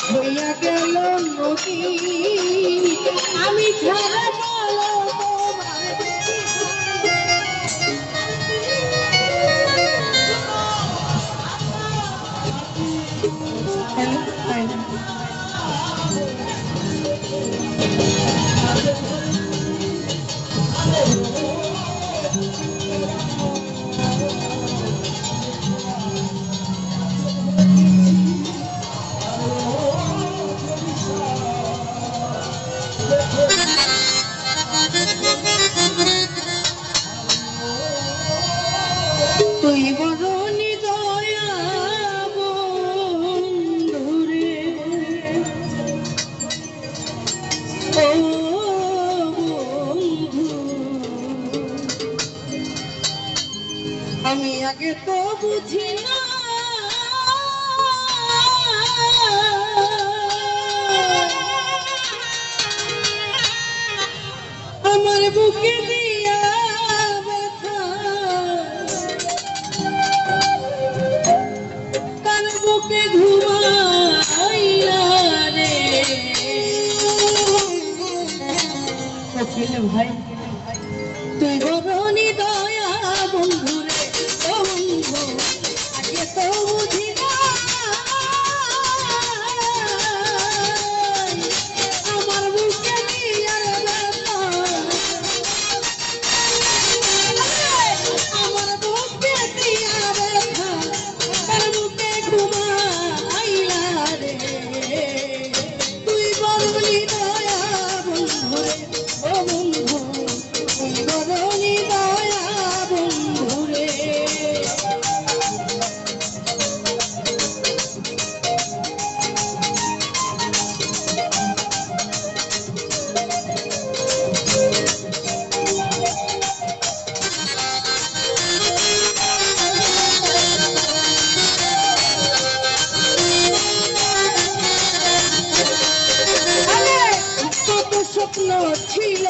হইয়া গেল নদী আমি ছাড়া বলো তুই বরণি দয়া বন্ধুরে ও বন্ধু আমি আগে তো বুঝি না আমার বুকে দিয়া ব্যথা তার বুকে ঘুমাইয়া রে ভাই তুই বরণি দয়া বন্ধু রে ও বন্ধু আগে তো বুঝি না আমার বুকে দিয়া ব্যথা আমার বুকে দিয়া ব্যথা তার বুকে ঘুমাইয়া রে তুই বরণি দয়া বন্ধু রে ও বন্ধু তুই বরণি দয়া বন্ধু রে স্বপ্ন ছিল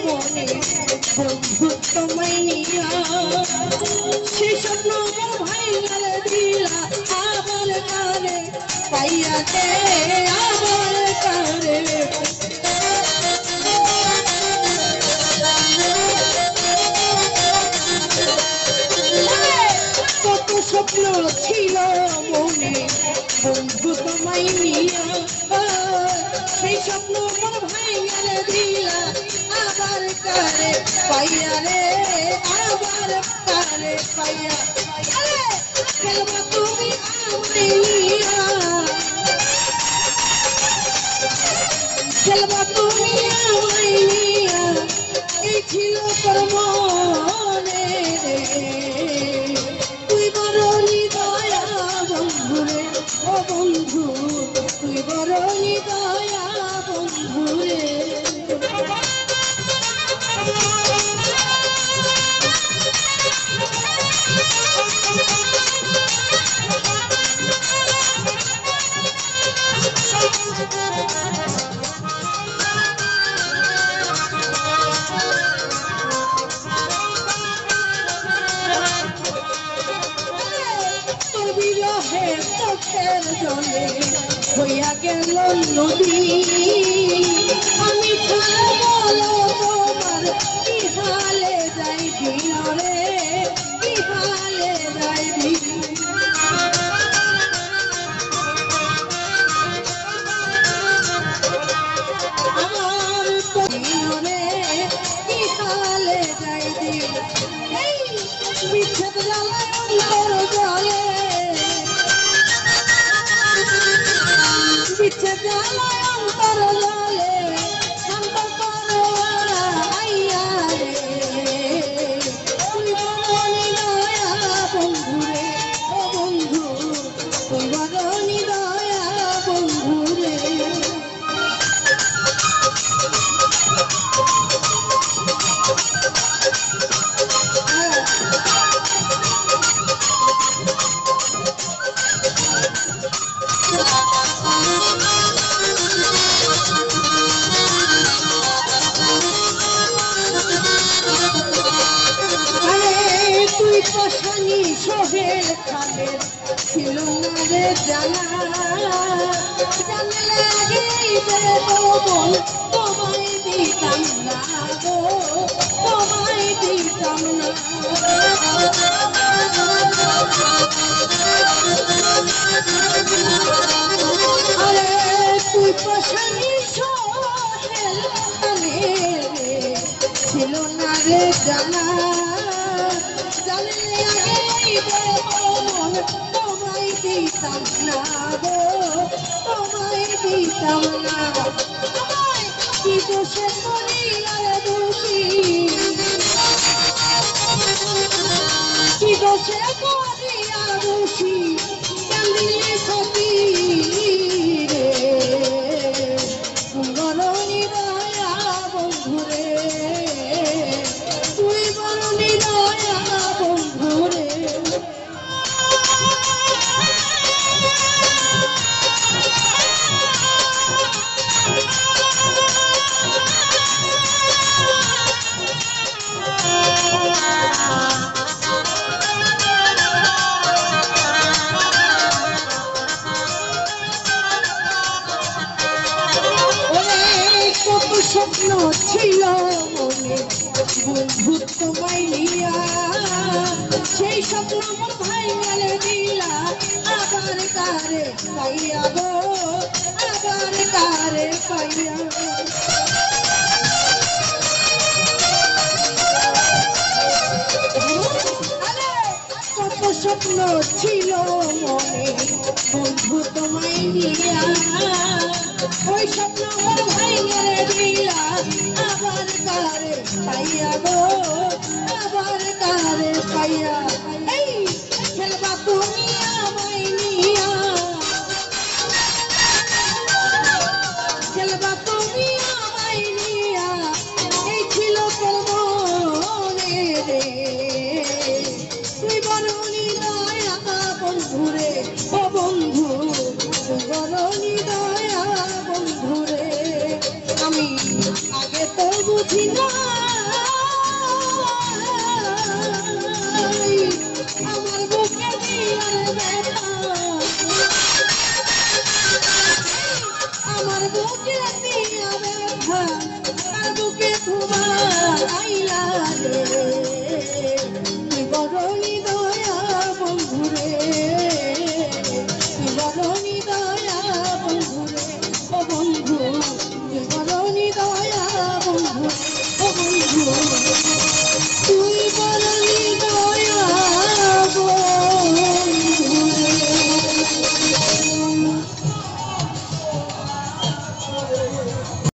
মনে বন্ধু তোমায় নিয়া সে স্বপ্ন ভাইয়ার দিলা আবার কারে পাইয়া দে আবার কারে কত স্বপ্ন ছিল মনে বন্ধু তোমায় নিয়া সেই স্বপ্ন মন ভাইয়ার দিলা আবার কারে পাইয়া রে আবার কারে পাইয়া খেলবা তুমি আমিয়া খেলবা তুমি আমিয়া এই ছিল কর্ম তুই বরণি দয়া বন্ধু রে ও বন্ধু তুই বরণি দয়া বন্ধু রে বিরহে চোখের জলে হইয়া গেল নদী আমি ছাড়া বলো তোমার কি হালে যাইবি রে কি হালে যাইবি আমার রে কি হালে যাইবি এই বিচ্ছেদ জ্বালায় অন্তর জলে বিচ্ছেদ জ্বালায় অন্তর জলে শান্ত করো রে জানা জানলে আগেই যে বল তোমায় দিতাম না গো তোমায় দিতাম না আরে তুই পাশানি ছিল না রে জানা জানলে আগেই মন তোমায় দিতাম না গো তোমায় দিতাম না আমায় কি দোষে করি আর দোষী কি দোষে করি আর দোষী কান্দিলে সতী রে বরণী দয়া বন্ধুরে তুই বরণী দয়া বন্ধুরে কত স্বপ্ন ছিল মনে বন্ধু তোমায় নিয়া সেই স্বপ্ন মোর ভাই গেলে দিলা আবার কারে পাইয়া গো আবার কারে পাইয়া কত স্বপ্ন ছিল মনে বন্ধু তোমায় নিয়া ওই স্বপ্ন